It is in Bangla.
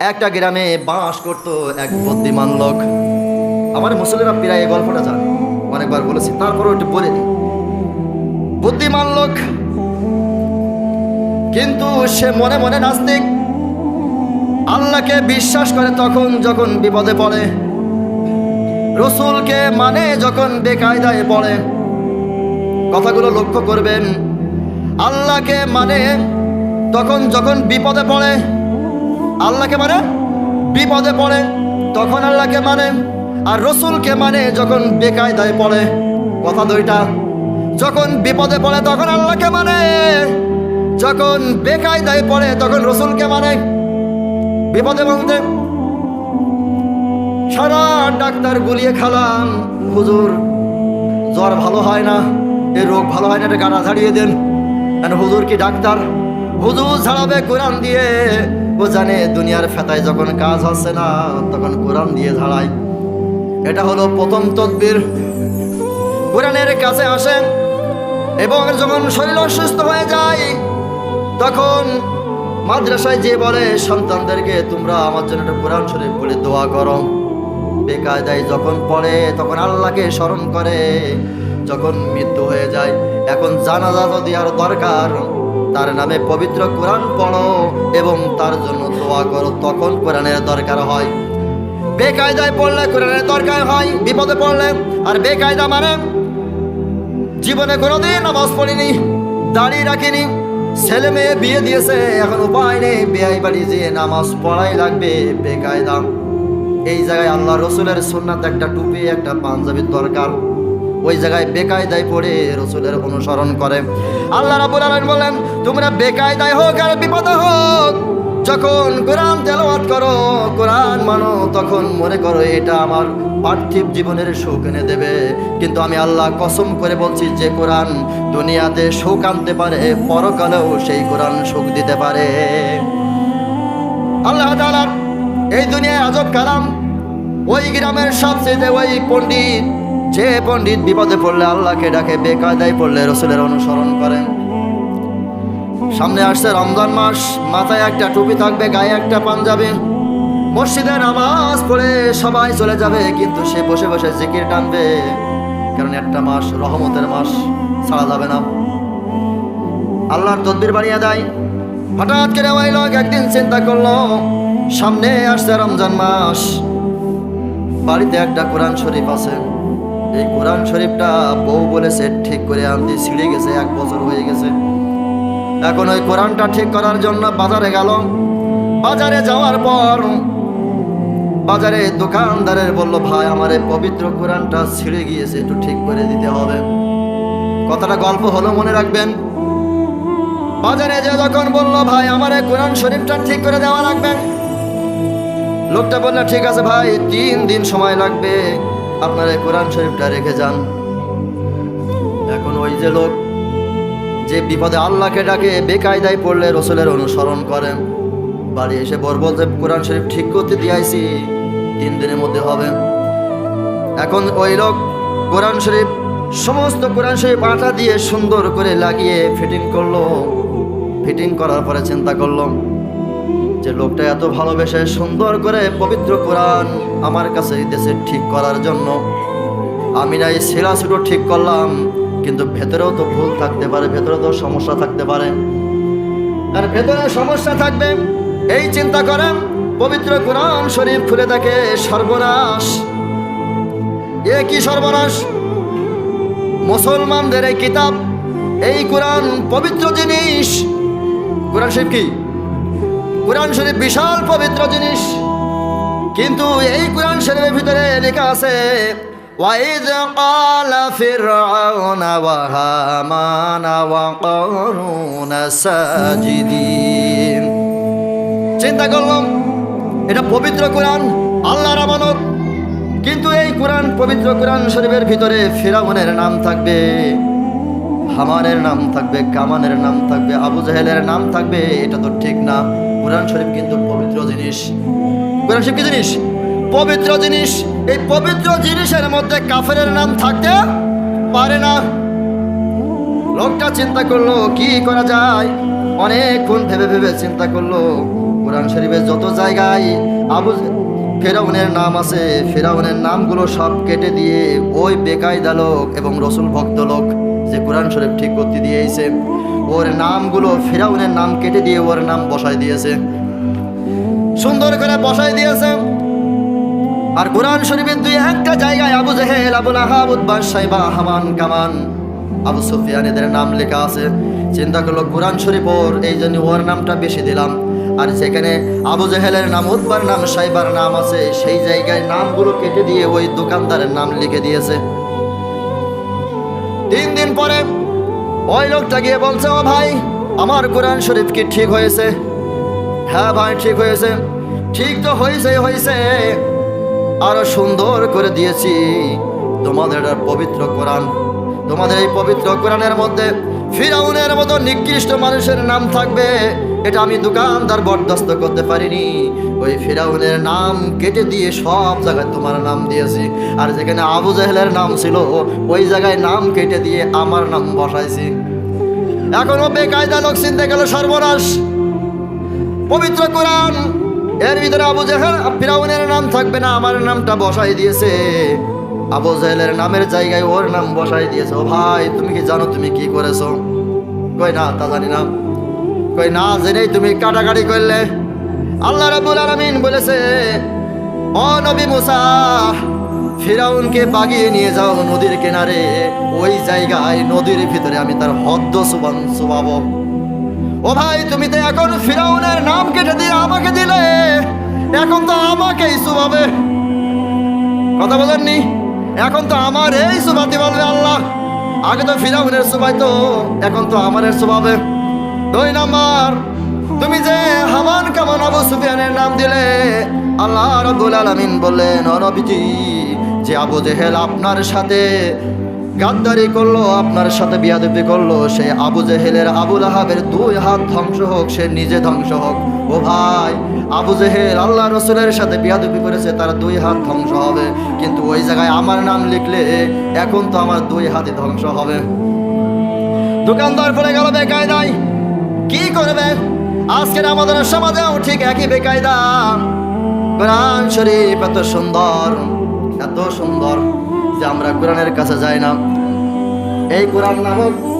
একটা গ্রামে বাস করত এক বুদ্ধিমান লোক। আমার মুসলিমরা প্রায় এই গল্পটা জানে, অনেকবার বলেছি, তারপরেও একটু বলে দিই। বুদ্ধিমান লোক, কিন্তু সে মনে মনে নাস্তিক। আল্লাহকে বিশ্বাস করে তখন যখন বিপদে পড়ে, রসুলকে মানে যখন বেকায়দায় পড়ে। কথাগুলো লক্ষ্য করবেন। আল্লাহকে মানে তখন যখন বিপদে পড়ে, আল্লাহকে মানে বিপদে পড়ে তখন আল্লাহকে মানে, আর রসুলকে মানে যখন বেকায়দায় পড়ে। কথা দুইটা। যখন বিপদে পড়ে তখন আল্লাহকে মানে, যখন বেকায়দায় পড়ে তখন রসুলকে মানে। বিপদে বলতে সারা ডাক্তার গুলিয়ে খালাম, হুজুর জ্বর ভালো হয় না, এই রোগ ভালো হয় না, এটা গাড়া ঝাড়িয়ে দেন। হুজুর কি ডাক্তার? হুজুর ঝাড়াবে কোরআন দিয়ে। ও জানে দুনিয়ার ফেতায় যখন কাজ হচ্ছে না তখন কোরআন দিয়ে ঝাড়ায়। এটা হলো প্রথম তদবির। কোরআনের কাছে আসেন এবং যখন শরীর অসুস্থ হয়ে যায় তখন মাদ্রাসায় যে বলে সন্তানদেরকে, তোমরা আমার জন্য একটা কোরআন শরীফ পড়ে দোয়া করো। বেকায়দায় যখন পড়ে তখন আল্লাহকে স্মরণ করে। যখন মৃত্যু হয়ে যায়, এখন জানাজা যদি আর দরকার, তার নামে পবিত্র কোরআন পড়ো এবং তার জন্য দোয়া করো, তখন কোরআনের দরকার হয়। বেকায়দায় পড়লে কোরআনের দরকার হয়, বিপদে পড়লে। আর বেকায়দা মানে জীবনে কোনোদিন নামাজ পড়িনি, দাড়ি রাখিনি, ছেলে মেয়ে বিয়ে দিয়েছে, এখন উপায় নেই, বিয়ে বাড়ি যেয়ে নামাজ পড়াই লাগবে, বেকায়দা। এই জায়গায় আল্লাহ রসুলের সুন্নাত একটা টুপি একটা পাঞ্জাবির দরকার। ওই জায়গায় বেকায়দায় পড়ে রসুলের অনুসরণ করে। আল্লাহ রাব্বুল আলামিন বলেন, তোমরা বেকায়দায় হোক আর বিপদে হোক, যখন কোরআন তেলাওয়াত করো, কোরআন মানো, তখন মনে করো এটা আমার পার্থিব জীবনের সুখ এনে দেবে। কিন্তু আমি আল্লাহ কসম করে বলছি, যে কোরআন দুনিয়াতে সুখ আনতে পারে, পরকালেও সেই কোরআন সুখ দিতে পারে। আল্লাহ তাআলা এই দুনিয়ায় আজব কালাম। ওই গ্রামের সবচেয়ে ওই পণ্ডিত, যে পণ্ডিত বিপদে পড়লে আল্লাহকে ডাকে, বেকায়দায় পড়লে রসুলের অনুসরণ করেন। সামনে আসছে রমজান মাস, মাথায় একটা টুপি থাকবে, গায়ে একটা পাঞ্জাবি, মসজিদে নামাজ পড়ে সবাই চলে যাবে, কিন্তু সে বসে বসে জিকির টানবে, কারণ একটা মাস রহমতের মাস, ছাড়া যাবে না। আল্লাহর তদবির বাড়িয়ে দেয়। হঠাৎ করে ওই লোক একদিন চিন্তা করলো, সামনে আসছে রমজান মাস, বাড়িতে একটা কোরআন শরীফ আছে, এই কোরআন শরীফটা বউ বলেছে ঠিক করে আনতে, ছিঁড়ে গেছে, 1 বছর হয়ে গেছে। এখন ওই কোরআনটা ঠিক করার জন্য বাজারে গেল। বাজারে যাওয়ার পর বাজারে দোকানদারের বলল, ভাই আমার এই পবিত্র কোরআনটা ছিঁড়ে গিয়েছে, একটু ঠিক করে দিতে হবে। কথাটা গল্প হলো, মনে রাখবেন। বাজারে যে যখন বলল, ভাই আমার এই কোরআন শরীফটা ঠিক করে দেওয়া লাগবে, লোকটা বলল, ঠিক আছে ভাই, 3 দিন সময় লাগবে, আপনার এই কোরআন শরীফটা রেখে যান। এখন ওই যে লোক, যে বিপদে আল্লাহকে ডাকে, বেকায়দায় পড়লে রসুলের অনুসরণ করেন, বাড়ি এসে বলবো যে কোরআন শরীফ ঠিক করতে দিয়েছি, 3 দিনের মধ্যে হবে। এখন ওই লোক কোরআন শরীফ, সমস্ত কোরআন শরীফ আটা দিয়ে সুন্দর করে লাগিয়ে ফিটিং করলো। ফিটিং করার পরে চিন্তা করলো যে লোকটা এত ভালোবেসে সুন্দর করে পবিত্র কোরআন আমার কাছে দেশে ঠিক করার জন্য, আমি না এই সেরা ছোটো ঠিক করলাম, কিন্তু ভেতরেও তো ভুল থাকতে পারে, ভেতরে তো সমস্যা থাকতে পারে, আর ভেতরে সমস্যা থাকবে, এই চিন্তা করেন। পবিত্র কোরআন শরীফ খুলে দেখে, সর্বনাশ। এ কি সর্বনাশ! মুসলমানদের এই কিতাব, এই কোরআন পবিত্র জিনিস। কোরআন শরীফ কি? কোরআন শরীফ বিশাল পবিত্র জিনিস, কিন্তু এই কোরআন শরীফের ভিতরে লেখা আছে, وَإِذْ قَالَ فِرْعَوْنُ وَهَامَانُ وَقَارُونُ سَاجِدِينَ। চিন্তা করলাম, এটা পবিত্র কোরআন, আল্লাহর আমানত, কিন্তু এই কোরআন, পবিত্র কোরআন শরীফের ভিতরে ফিরআউনের নাম থাকবে, হামানের নাম থাকবে, কামানের নাম থাকবে, আবু জাহেলের নাম থাকবে। এটা তো ঠিক না। কোরআন শরীফ কিন্তু পবিত্র জিনিস। কোরআন শরীফ কি জিনিস? পবিত্র জিনিস। এই পবিত্র জিনিসের মধ্যে কাফেরের নাম থাকতে পারে না। লোকটা চিন্তা করলো কি করা যায়, অনেকক্ষণ ভেবে ভেবে চিন্তা করলো, কোরআন শরীফের যত জায়গায় আবু ফেরাউনের নাম আছে, ফেরাউনের নামগুলো সব কেটে দিয়ে ওই বেকায়দা লোক এবং রসুল ভক্ত লোক যে কোরআন শরীফ ঠিক করতে দিয়েছে, ওর নামগুলো ফেরাউনের নাম কেটে দিয়ে ওর নাম বসাই দিয়েছে, সুন্দর করে বসাই দিয়েছে। আর কোরআন শরীফের দুই একটা জায়গায় আবু জেহেল, আবু লাহাব, উতবা, শাইবা, হামান, কামান, আবু সুফিয়ান এদের নাম লেখা আছে। চিন্তা করলো কোরআন শরীফ ওর, এই জন্য ওর নামটা বেশি দিলাম। আর যেখানে আবু জেহেলের নাম, উতবার নাম, শাইবার নাম আছে, সেই জায়গায় নামগুলো কেটে দিয়ে ওই দোকানদারের নাম লিখে দিয়েছে। 3 দিন পরে ওই লোকটা গিয়ে বলছে, ও ভাই, আমার কোরআন শরীফ কি ঠিক হয়েছে? হ্যাঁ ভাই, ঠিক হয়েছে। ঠিক তো হয়েছে, আরো সুন্দর করে দিয়েছি। তোমাদের পবিত্র কোরআন, তোমাদের এই পবিত্র কোরআনের মধ্যে ফিরাউনের মতো নিকৃষ্ট মানুষের নাম থাকবে, এটা আমি দোকানদার বরদাস্ত করতে পারিনি। ওই ফিরাউনের নাম কেটে দিয়ে সব জায়গায় তোমার নাম দিয়েছি। আর যেখানে আবু জাহেলের নাম ছিল ওই জায়গায় নাম কেটে দিয়ে আমার নাম বসাইছি। এখনো বেকায়দা লোক চিনতে গেল সর্বনাশ। পবিত্র কোরআন, এর ভিতরে আবু জাহেল ফিরাউনের নাম থাকবে না, আমার নামটা বসাই দিয়েছে। আবু জাহেলের নামের জায়গায় ওর নাম বসাই দিয়েছে। ও ভাই, তুমি কি জানো তুমি কি করেছো? কই না, তা জানি না। কই না জেনেই তুমি কাটাকাটি করলে। আল্লাহ রাব্বুল আলামিন বলেছে, ও নবী মুসা, ফিরাউনকে বাগিয়ে নিয়ে যাও নদীর কিনারে, ওই জায়গায় নদীর ভিতরে আমি তার হদ্দ সুবান সুবাবো। ও ভাই, তুমি তো এখন ফিরাউনের নাম কেটে দিয়ে আমাকে দিলে, এখন তো আমাকেই সুবাবে। কথা বলেননি? এখন তো আমার এই সুবাতি বলবে আল্লাহ। আগে তো ফিরাউনের সুবাই, তো এখন তো আমারের সুবাবে। 2 নাম্বার, তুমি যে হামান, কামান, আবু সুফিয়ানের নাম দিলে, আল্লাহ রাব্বুল আলামিন বললেন, ও নবীজি, যে আবু জেহেল আপনার সাথে গাদ্দারি করলো, আপনার সাথে বিয়াদবি করলো, সেই আবু জেহেলের, আবু লাহাবের 2 হাত ধ্বংস হোক, সে নিজে ধ্বংস হোক। ও ভাই, আবু জেহেল আল্লাহ রসুলের সাথে বিয়াদবি করেছে, তার 2 হাত ধ্বংস হবে, কিন্তু ওই জায়গায় আমার নাম লিখলে এখন তো আমার 2 হাতে ধ্বংস হবে। দোকানদার পড়ে গেল বেকায়দায়। কি করবে? আজকের আমাদের সমাজেও ঠিক একই বেকায়দা। কোরআন শরীফ এত সুন্দর, এত সুন্দর যে আমরা কোরআনের কাছে যাই না। এই কোরআন নামক